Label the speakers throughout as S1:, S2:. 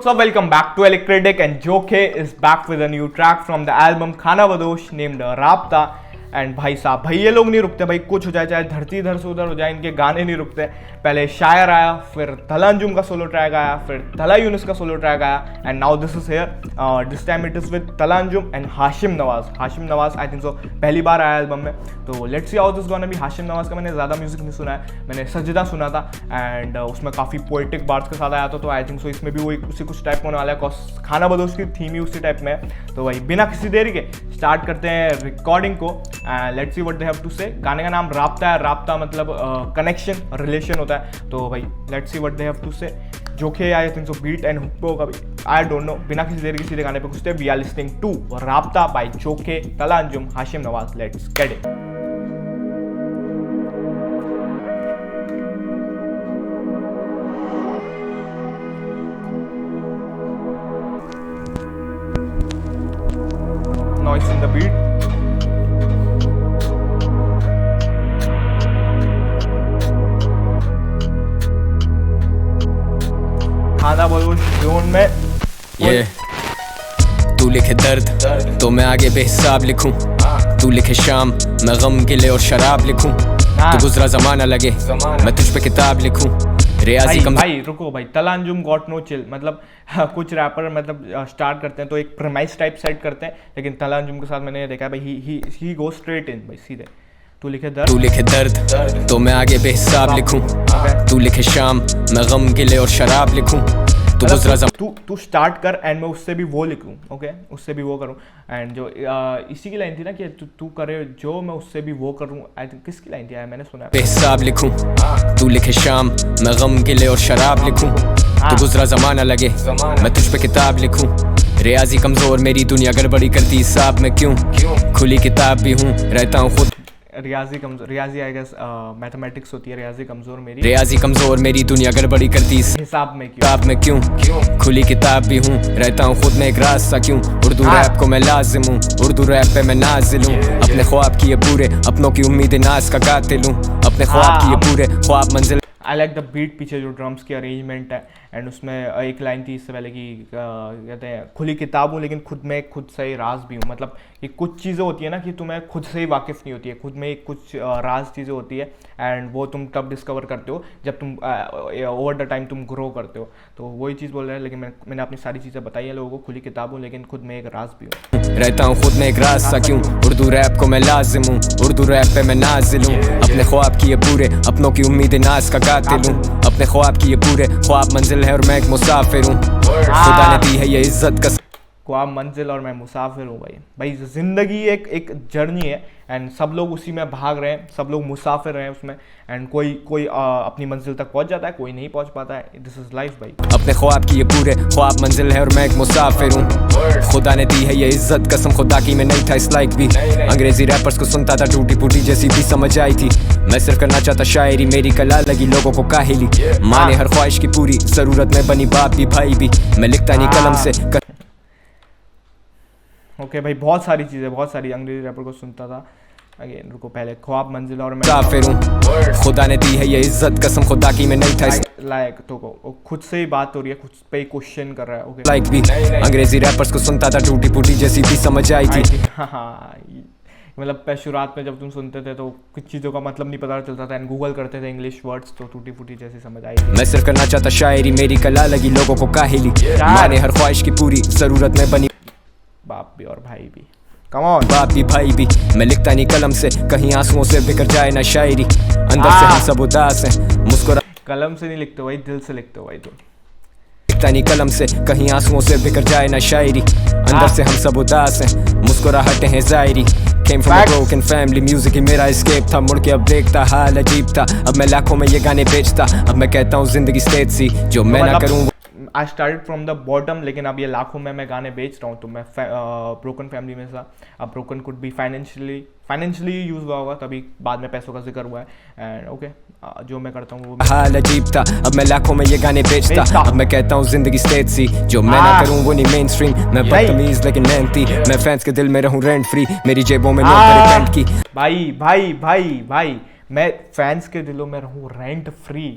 S1: What's up? Welcome back to Electric and Joke is back with a new track from the album Khana Badosh named Rabta. And भाई साहब भाई ये लोग नहीं रुकते भाई, कुछ हो जाए चाहे धरती इधर से उधर हो जाए, इनके गाने नहीं रुकते। पहले शायर आया, फिर तला अंजुम का सोलो ट्रैक आया, फिर तला यूनुस का सोलो ट्रैक आया and now this is here. This time it is with Talha Anjum and Hashim Nawaz I think so पहली बार आया एल्बम में। तो let's see how this gonna be. Hashim Nawaz का मैंने ज़्यादा म्यूजिक नहीं सुना है, मैंने सजदा सुना था एंड उसमें काफ़ी पोएटिक बार्ड्स के साथ आया था। तो आई थिंक सो इसमें भी वो उसी कुछ टाइप होने वाला है, कॉज खाना बदोश की थीम ही उसी टाइप में है। तो भाई बिना किसी देरी के स्टार्ट करते हैं रिकॉर्डिंग को and let's see what they have to say. गाने का नाम राब्ता है, राब्ता मतलब कनेक्शन रिलेशन होता है। तो भाई let's see what they have to say. जोखे I think so beat and hook पे होगा भाई, आई डोंट नो। बिना किसी देरी के सीधे गाने पे घुसते। वी आर लिसनिंग टू राब्ता बाय जोखे, तला Anjum, Hashim Nawaz. Let's get it. Noise in the beat. खाना बदोश जोन में
S2: ये तू लिखे दर्द तो मैं आगे बेहिसाब लिखूं, तू लिखे शाम मैं गम गिले और शराब लिखूं, तू गुजरा जमाना लगे मैं तुझ पे किताब लिखूं। रियाजी कम
S1: भाई रुको भाई, तला अंजुम गॉट नो चिल मतलब कुछ रैपर मतलब स्टार्ट करते हैं तो एक प्रेमाइज टाइप सेट करते हैं, लेकिन तला अंजुम के साथ मैंने ये देखा है भाई ही गो स्ट्रेट इन भाई सीधे। तू लिखे दर्द
S2: तो मैं आगे बेहिसाब लिखूं, तू लिखे शाम मैं गम गिले और शराब लिखूं, तू गुजरा
S1: तू स्टार्ट कर एंड मैं उससे भी वो लिखूं, ओके उससे भी वो करूं। एंड जो इसी की लाइन थी ना कि तू करे जो मैं उससे भी वो करूं, आई थिंक किसकी लाइन थी यार, मैंने सुना है।
S2: बेहिसाब लिखूं, तू लिखे शाम मैं गम गिले और शराब लिखूं, तू गुजरा जमाना लगे मैं तुझ पे किताब लिखूं। रियाजी कमजोर मेरी दुनिया गड़बड़ी करती हिसाब में क्यों, खुली किताब भी हूँ रहता हूँ खुद।
S1: रियाजी कमजोर, रियाजी आई गेस मैथमेटिक्स होती है। रियाजी
S2: कमजोर मेरी दुनिया गड़बड़ी करती
S1: हिसाब में
S2: क्यों, खुली किताब भी हूँ रहता हूँ खुद में एक रास्ता क्यों। उर्दू रैप को मैं लाजिम हूँ, उर्दू रैप पे मैं नाजिल हूँ, अपने ख्वाब किए पूरे अपनों की उम्मीदें नाज का कातिल हूँ, अपने ख्वाब किए पूरे ख्वाब मंजिल।
S1: आई लाइक द बीट, पीछे जो ड्रम्स की अरेंजमेंट है एंड उसमें एक लाइन थी इससे पहले कि कहते हैं खुली किताब हूँ लेकिन खुद से ही राज भी हूँ। मतलब ये कुछ चीज़ें होती है ना कि तुम्हें खुद से ही वाकिफ़ नहीं होती है, खुद में कुछ राज चीज़ें होती है एंड वो तुम तब डिस्कवर करते हो जब तुम ओवर द टाइम तुम ग्रो करते हो। तो वही चीज़ बोल रहे हैं, लेकिन मैंने अपनी सारी चीज़ें बताई है लोगों को। खुली किताब हूँ लेकिन खुद में एक राज भी हूँ,
S2: रहता हूँ खुद में एक रास्ता क्यों। उर्दू रैप को मैं लाजिम हूँ, उर्दू रैप पे मैं नाजिल हूँ, अपने ख्वाब किए पूरे अपनों की उम्मीदें नाज का कातिल हूँ, अपने ख्वाब किए पूरे ख्वाब मंजिल है और मैं एक मुसाफिर हूँ, खुदा ने दी है ये इज्जत का
S1: ख्वाब मंजिल और मैं मुसाफिर हूँ। भाई ज़िंदगी एक जर्नी है एंड सब लोग उसी में भाग रहे हैं, सब लोग मुसाफिर रहे हैं उसमें एंड कोई अपनी मंजिल तक पहुंच जाता है, कोई नहीं पहुंच पाता है। दिस इज लाइफ भाई।
S2: अपने ख्वाब की ये पूरे ख्वाब मंजिल है और मैं एक मुसाफिर हूँ, खुदा ने दी है ये इज्जत कसम खुदा की मैं नहीं था इस लाइक भी। अंग्रेजी रैपर्स को सुनता था टूटी फूटी जैसी भी समझ आई थी, मैं सिर्फ करना चाहता शायरी, मेरी कला लगी लोगों को काहिली, माने हर ख्वाहिश की पूरी जरूरत में बनी बाप भी भाई भी, मैं लिखता नहीं कलम से।
S1: ओके भाई बहुत सारी चीज़ें, बहुत सारी अंग्रेजी रैपर को सुनता था। अगेन रुको, पहले ख्वाब मंजिल और मैं
S2: मुसाफिर हूँ, खुदा ने दी है ये इज्जत कसम खुदा की मैं नहीं था
S1: लाइक। तो खुद से ही बात हो रही है, खुद पे ही क्वेश्चन कर रहा है। ओके
S2: लाइक भी अंग्रेजी रैपर्स को सुनता था टूटी फूटी जैसी भी समझ आई थी।
S1: हाँ मतलब शुरुआत में जब तुम सुनते थे तो कुछ चीज़ों का मतलब नहीं पता चलता था एंड गूगल करते थे इंग्लिश वर्ड्स, तो टूटी फूटी जैसी समझ आई।
S2: मैं सिर्फ करना चाहता शायरी, मेरी कला लगी लोगों को काहिली, माने हर ख्वाहिश की पूरी जरूरत में बनी
S1: बाप भी और भाई भी। कम ऑन
S2: बाप भी भाई भी, मैं लिखता नहीं कलम से कहीं आंसुओं से बिखर जाए ना शायरी, अंदर से हम सब उदास हैं मुस्कुरा।
S1: कलम से नहीं लिखते भाई, दिल से लिखते हो भाई। तो
S2: लिखता नहीं कलम से कहीं आंसुओं से बिखर जाए ना शायरी, अंदर से हम सब उदास हैं मुस्कुराहटें हैं जायरी। Came from a broken family, music ही मेरा escape था, मुड़ के अब देखता हाल अजीब था, अब मैं लाखों में ये गाने बेचता, अब मैं कहता हूँ जिंदगी स्टेज सी जो मैं ना करूँ।
S1: I started from the bottom, लेकिन अब ये लाखों में मैं गाने बेच रहा हूँ। तो मैं ब्रोकन फैमिली में था, अब broken could be financially use हुआ होगा, तभी बाद में पैसों का जिक्र हुआ है एंड ओके जो मैं करता हूँ वो
S2: हाल अजीब था, अब मैं लाखों में ये गाने बेचता, अब मैं कहता हूँ जिंदगी स्टेज सी जो मैं ना करूँ वो नहीं मेन स्ट्रीम, मैं बदतमीज लेकिन मेहनती, मैं फैंस के दिल में रहूँ रेंट फ्री, मेरी जेबों में नोट पेंट की।
S1: भाई मैं फैंस के दिलों में रहूँ रेंट फ्री।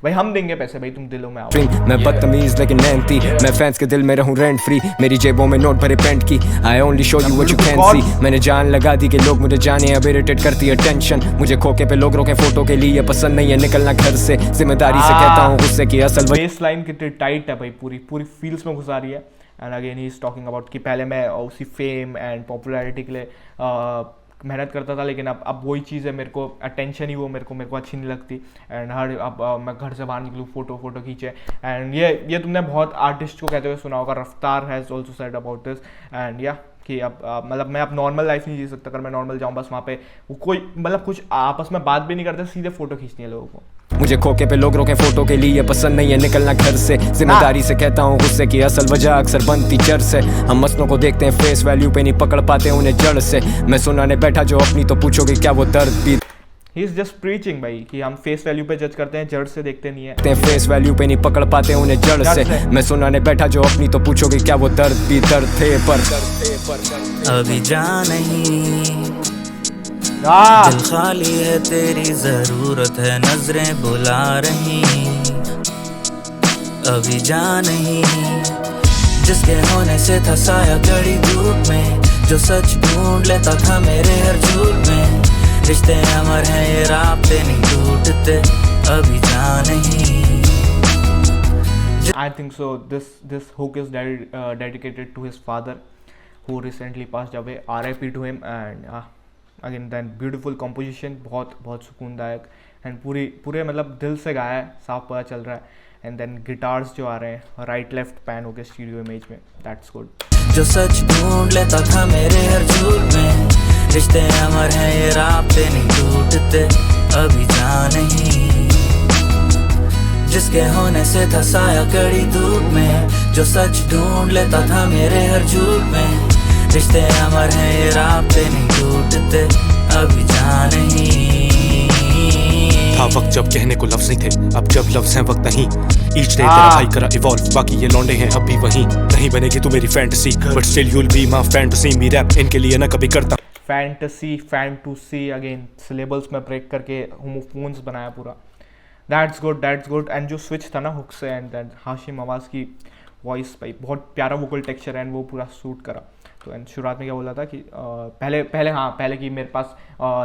S1: भाई हम देंगे पैसे, भाई तुम दिलों में आओ।
S2: मैं बदतमीज लेकिन मेहनती, मैं फैंस के दिल में रहूं रेंट फ्री, मेरी जेबों में नोट भरे पेंट की। I only show you what you can see, मैंने जान लगा दी कि लोग मुझे जाने, अब इरिटेट करती है टेंशन मुझे। खोके पे लोग रोके फोटो के लिए, पसंद नहीं है निकलना घर से, जिम्मेदारी से कहता हूँ गुस्से की असल
S1: बेस लाइन कितनी टाइट है भाई, पूरी पूरी फील्स में घुसा रही है। And again he is talking about कि पहले मैं उसी फेम एंड पॉपुलैरिटी के लिए मेहनत करता था, लेकिन अब वही चीज़ है, मेरे को अटेंशन ही वो मेरे को अच्छी नहीं लगती। एंड अब मैं घर से बाहर निकलूँ फोटो खींचे। एंड ये तुमने बहुत आर्टिस्ट को कहते हुए सुना होगा, रफ्तार has also said about this. And या कि अब मतलब मैं अब नॉर्मल लाइफ नहीं जी सकता, अगर मैं नॉर्मल जाऊँ बस वहाँ पे वो कोई मतलब कुछ आपस में बात भी नहीं करते, सीधे फोटो खींचनी है लोगों को।
S2: मुझे खोके पे लोग रोके फोटो के लिए, पसंद नहीं है निकलना घर से, जिम्मेदारी से कहता हूँ गुस्से की असल वजह अक्सर बनती जड़ से। हम मसलों को देखते हैं फेस वैल्यू पे, नहीं पकड़ पाते उन्हें जड़ से। मैं सुनाने बैठा जो अपनी, तो पूछोगे क्या वो दर्द भी।
S1: ही इज जस्ट प्रीचिंग भाई कि हम फेस वैल्यू पे जज करते हैं, जड़ से देखते नहीं है।
S2: फेस वैल्यू पे नहीं पकड़ पाते उन्हें जड़ से। मैं सुनाने बैठा जो अपनी, तो पूछोगे क्या वो दर्द भी दर्द थे पर
S3: अभी जा नहीं, दिल खाली है, तेरी जरूरत है, नजरें बुला रही। अभी जा नहीं, जिसके होने से था साया कड़ी धूप में, जो सच ढूंढ लेता था मेरे हर झूठ में। रिश्ते अमर हैं, ये राब्ते नहीं टूटते, अभी जा नहीं।
S1: I think so. This hook is dedicated to his father, who recently passed away. R.I.P. to him. And again, then beautiful composition, बहुत सुकूनदायक, and पूरे मतलब दिल से गाया है, साफ पता चल रहा है। And then guitars जो आ रहे हैं राइट लेफ्ट पैन होके स्टूडियो इमेज में, that's good.
S3: जो सच ढूंढ लेता था मेरे हर झूठ में, रिश्ते अमर हैं, ये राब्ते नहीं टूटते, अभी जा नहीं। जिसके होने से था साया कड़ी धूप में, जो सच ढूंढ लेता था मेरे हर झूठ में। रिश्ते अमर हैं, ये राब्ते नहीं टूटते, अभी जा नहीं।
S4: था वक्त जब कहने को लफ्ज नहीं थे, अब जब लफ्ज हैं वक्त नहीं। ईच डे तेरा भाई करा इवॉल्व, बाकी ये लौंडे हैं अब भी वहीं। नहीं बनेगी तू मेरी fantasy, but still you'll be my fantasy. मी रैप इनके लिए ना कभी करता
S1: फैंटेसी अगेन सिलेबल्स में ब्रेक करके होमोफोन्स बनाया पूरा। That's good. एंड जो स्विच था ना हुक से, एंड दैट हाशिम आवाज़ की वॉइस भाई बहुत प्यारा वोकल टेक्सचर है, एंड वो पूरा सूट करा। तो एंड शुरुआत में क्या बोला था कि पहले कि मेरे पास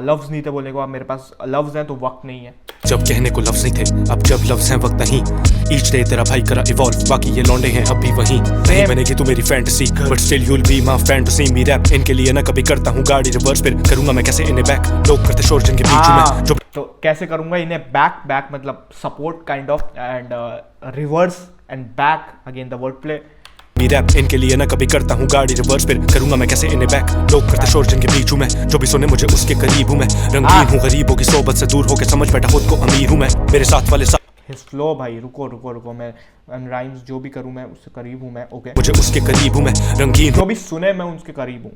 S1: लफ्ज़ नहीं थे बोलने को, अब मेरे पास लफ्ज़ हैं तो वक्त नहीं है।
S4: जब कहने को लफ्ज नहीं थे, अब जब लफ्ज हैं वक्त नहीं। ईच डे तेरा भाई करा इवॉल्व, बाकी ये लौंडे हैं अब भी वहीं। नहीं बनेगी तू मेरी fantasy, but still you'll be my fantasy. मी रैप इनके लिए ना कभी करता हूँ गाड़ी रिवर्स, फिर करूंगा मैं कैसे इन्हें बैक। लोग करते शोर जिनके बीच में जो,
S1: तो कैसे करूंगा इन्हें बैक मतलब support kind of, and reverse and back again the word play.
S4: मी रैप इनके लिए ना कभी करता हूँ गाड़ी रिवर्स, फिर करूंगा मैं कैसे इन्हें बैक। लोग करते शोर जिनके बीच हूँ मैं, जो भी सुने मुझे उसके करीब हूँ मैं। रंगीन हूँ गरीबों की सोबत से दूर होके, समझ बैठा खुद को अमीर हूँ मैं। मेरे साथ वाले
S1: हिज फ्लो भाई, रुको मैं राइम्स जो भी करूँ मैं उससे करीब हूँ मैं। ओके
S4: मुझे उसके करीब हूँ मैं। रंगीन
S1: जो भी सुने मैं उसके करीब हूँ,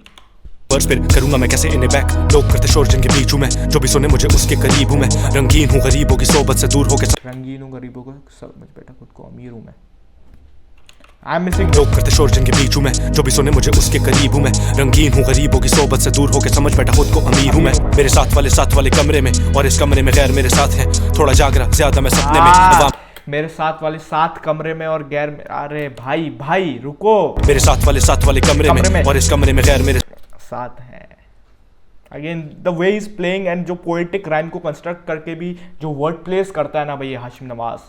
S4: फिर करूंगा मैं कैसे इन्हें बैक। लोग करते शोर जिनके बीच हूँ मैं, जो भी सुने मुझे उसके करीब हूँ मैं। रंगीन हूँ गरीबों की सोबत से दूर होके,
S1: रंगीन हूँ गरीबों को समझ बैठा खुद को अमीर हूँ मैं। I am missing.
S4: लोग करते शोर जिनके बीच हूँ मैं, जो भी सुने मुझे उसके करीब हूँ मैं। रंगीन हूँ गरीबों की सोबत से दूर होके, समझ बैठा खुद को अमीर हूँ मैं। मेरे साथ वाले कमरे में, और इस कमरे में गैर मेरे साथ हैं। थोड़ा जागरा ज्यादा मैं सपने में,
S1: मेरे साथ वाले 7 कमरे में और गैर में। अरे भाई रुको,
S4: मेरे साथ वाले कमरे में, और इस कमरे में गैर मेरे
S1: साथ हैं। Again the way is playing, and जो पोएटिक राइम को कंस्ट्रक्ट करके भी जो वर्ड प्लेस करता है ना भाई हाशिम नवाज,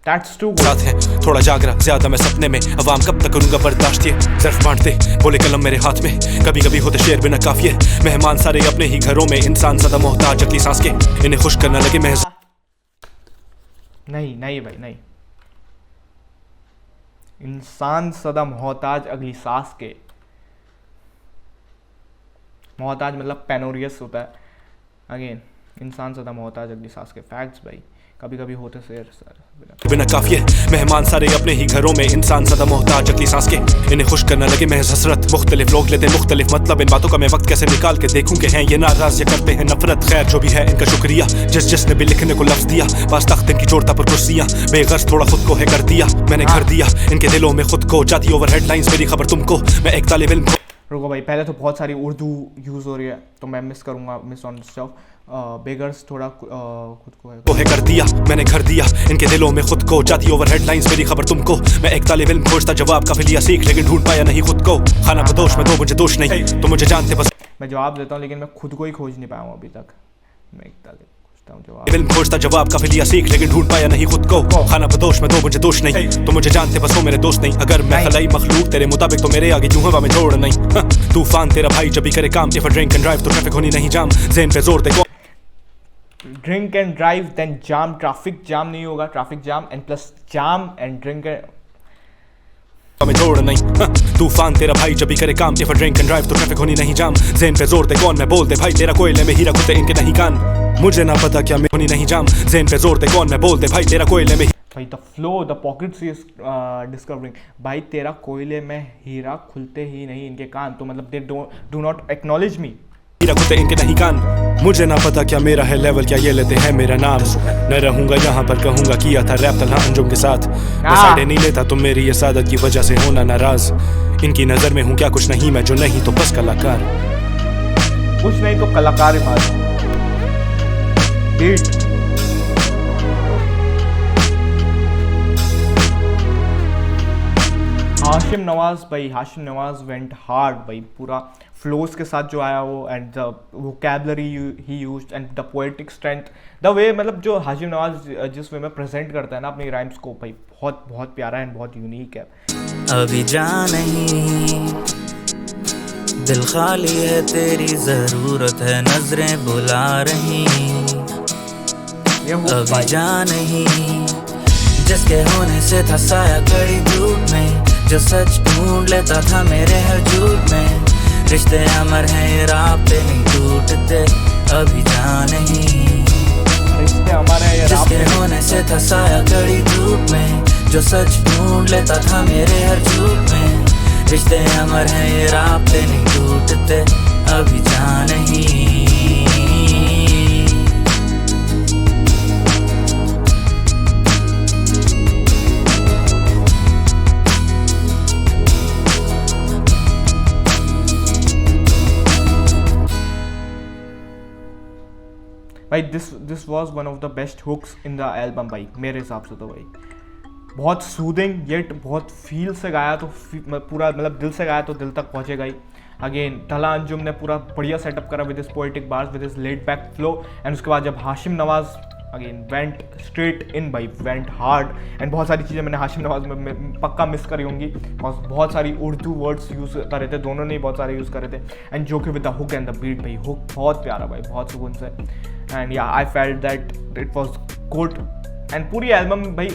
S1: दैट्स टू
S4: साथ है। थोड़ा जागरा ज्यादा मैं सपने में, अवाम कब तक करूंगा बर्दाश्त ये ज़र्फ बांटते बोले कलम मेरे हाथ में। कभी होते शेर बिना काफिए, मेहमान सारे अपने ही घरों में, इंसान सदा मोहताज अगली सांस के, इन्हें खुश करना लगे महज।
S1: नहीं भाई नहीं, इंसान सदा मोहताज अगली सांस के। मोहताज मतलब पेनोरियस होता है। अगेन इंसान सदा मोहताज अगली सांस के। फैक्ट्स भाई, कभी होते शेर सर
S4: बिना काफिए, मेहमान सारे अपने ही घरों में, इंसान सदा मोहताज अगली सांस के, इन्हें खुश करना लगे महज हसरत। मुख्तलिफ लोग लेते मुख्तलिफ मतलब, इन बातों का मैं वक्त कैसे निकाल के देखूं कि हैं ये नाराज या करते हैं नफरत। खैर जो भी है इनका शुक्रिया, जिसने भी लिखने को लफ्ज दिया। पास तख्त इनकी जोड़ता पर कुर्सियां, बेगर्ज थोड़ा खुद को है कर दिया मैंने घर दिया इनके दिलों में खुद को। जाती ओवर हेडलाइंस मेरी खबर तुमको, मैं एक तालिब इल्म।
S1: रुको भाई, पहले तो बहुत सारी उर्दू यूज़ हो रही है तो मैं मिस ऑन स्टफ। बेगर्स थोड़ा खुद को है
S4: तो है कर दिया मैंने घर दिया इनके दिलों में खुद को जाती ओवर हेडलाइंस मेरी खबर तुमको मैं एक तालिब इल्म खोजता जवाब का फिलिया सीख लेकिन ढूंढ पाया नहीं खुद को खाना बदोश में दो मुझे दोष नहीं तो मुझे जानते बस
S1: मैं जवाब देता हूँ लेकिन मैं खुद को ही खोज नहीं पाया हूँ अभी तक। मैं एक तालिब खोजता हूँ जवाब
S4: इल्म खोजता जवाब का फिलिया सीख लेकिन ढूंढ पाया नहीं खुद को खाना बदोश में दो मुझे दोष नहीं तो मुझे जानते बस वो मेरे दोस्त नहीं अगर मैं खलाई मखलूक तेरे मुताबिक तो मेरे आगे यूं हवा में छोड़ नहीं तूफान तेरा भाई जब भी करे काम इफ ड्रिंक एंड ड्राइव तो ट्रैफिक होनी नहीं जाम ज़हन पे जोर दे
S1: ड्रिंक एंड ड्राइव देन जाम, ट्रैफिक जाम नहीं होगा, ट्रैफिक जाम एंड प्लस जाम एंड ड्रिंक
S4: में छोड़ नहीं तूफान तेरा भाई जब भी करे काम इफ ड्रिंक एंड ड्राइव तो ट्रैफिक होनी नहीं जाम ज़हन पे जोर दे कौन मैं बोल दे भाई तेरा कोयले में हीरा खुदे इनके नहीं कान मुझे ना पता क्या मैं होनी नहीं जाम ज़हन पे जोर दे कौन मैं बोल दे भाई तेरा कोयले में
S1: भाई the flow the pockets is discovering भाई तेरा कोयले में हीरा खुलते ही नहीं इनके कान तो मतलब दे डू नॉट एक्नॉलेज मी
S4: हीरा खुदे इनके नहीं कान मुझे ना पता क्या मेरा है लेवल क्या ये लेते हैं मेरा नाम मैं रहूंगा यहाँ पर कहूंगा किया था रैप तन्हा अंजुम के साथ मैं साइड नहीं लेता तुम मेरी ये सादत की वजह से होना नाराज इनकी नजर में हूँ क्या कुछ नहीं मैं जो नहीं तो बस कलाकार
S1: कुछ नहीं तो कलाकार ही मार बीट हाशिम नवाज भाई हाशिम नवाज वेंट हार्ड भाई पूरा फ्लोज के साथ जो आया वो and the vocabulary he used and the poetic strength the way मतलब जो हाशिम नवाज जिस वे में प्रेजेंट करता है ना अपनी राइम्स को भाई बहुत बहुत प्यारा एंड बहुत यूनिक है।
S3: अभी जा नहीं दिल खाली है तेरी जरूरत है नजरें बुला रही अभी जा नहीं जिसके होने से था साया कड़ी धूप में जो सच ढूंढ लेता था मेरे हर झूठ में रिश्ते अमर हैं ये राब्ते नहीं टूटते अभी जा नहीं
S1: रिश्ते हमारे
S3: जिसके होने से था साया कड़ी धूप में जो सच ढूंढ लेता था मेरे हर झूठ में रिश्ते अमर हैं ये राब्ते नहीं टूटते अभी जा नहीं
S1: भाई this was one of the best hooks in the album भाई मेरे हिसाब से तो भाई बहुत सूदिंग येट बहुत फील से गाया तो पूरा मतलब दिल से गाया तो दिल तक पहुंचेगा ही। अगेन तला अंजुम ने पूरा बढ़िया सेटअप करा with his poetic bars with his laid back flow and उसके बाद जब Hashim Nawaz again went straight in भाई वेंट हार्ड एंड बहुत सारी चीज़ें मैंने हाशिम नवाज में पक्का मिस करी होंगी बहुत सारी उर्दू वर्ड्स यूज़ कर रहे थे दोनों ने बहुत सारे यूज़ करे थे एंड जो कि with the hook and the beat भाई हुक बहुत प्यारा भाई बहुत सुकून से and yeah I felt that it was good and पूरी एल्बम भाई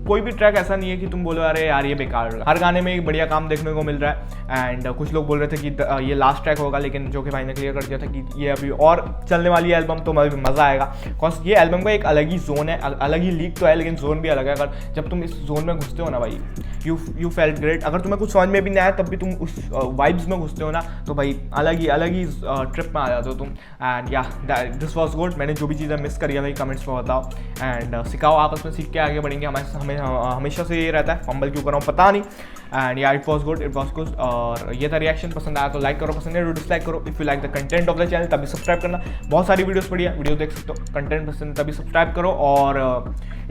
S1: कोई भी ट्रैक ऐसा नहीं है कि तुम बोलो अरे यार ये बेकार होगा हर गाने में एक बढ़िया काम देखने को मिल रहा है एंड कुछ लोग बोल रहे थे कि ये लास्ट ट्रैक होगा लेकिन जो कि भाई ने क्लियर कर दिया था कि ये अभी और चलने वाली है एल्बम तो अभी मज़ा आएगा बिकॉज ये एल्बम का एक अलग ही जोन है अलग ही लीक तो है लेकिन जोन भी अलग है अगर जब तुम इस जोन में घुसते हो ना भाई यू फेल्ट ग्रेट अगर तुम्हें कुछ समझ में भी नहीं आया तब भी तुम उस वाइब्स में घुसते हो ना तो भाई अलग ही ट्रिप में आ जाते हो तुम एंड या दिस वॉज गुड मैंने जो भी चीज़ें मिस करी है भाई कमेंट्स में बताओ एंड सिखाओ आपस में सीख के आगे बढ़ेंगे हमें हमेशा से ये रहता है फंबल क्यों कर रहा हूँ पता नहीं एंड या इट वॉज गुड और ये था रिएक्शन पसंद आया तो लाइक करो पसंद है तो डिसलाइक करो if you like the content of the channel तभी सब्सक्राइब करना बहुत सारी वीडियोस पड़ी है वीडियो देख सकते हो कंटेंट पसंद तभी सब्सक्राइब करो और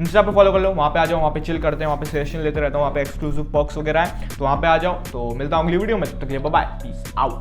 S1: इंस्टा पे फॉलो कर लो वहाँ पे आ जाओ वहाँ पे चिल करते हैं वहाँ पे सेशन लेते रहता हूँ वहाँ पे एक्सक्लूसिव पर्क्स वगैरह है तो वहाँ पे आ जाओ तो मिलता हूँ अगली वीडियो में तब तक बाय पीस आउट।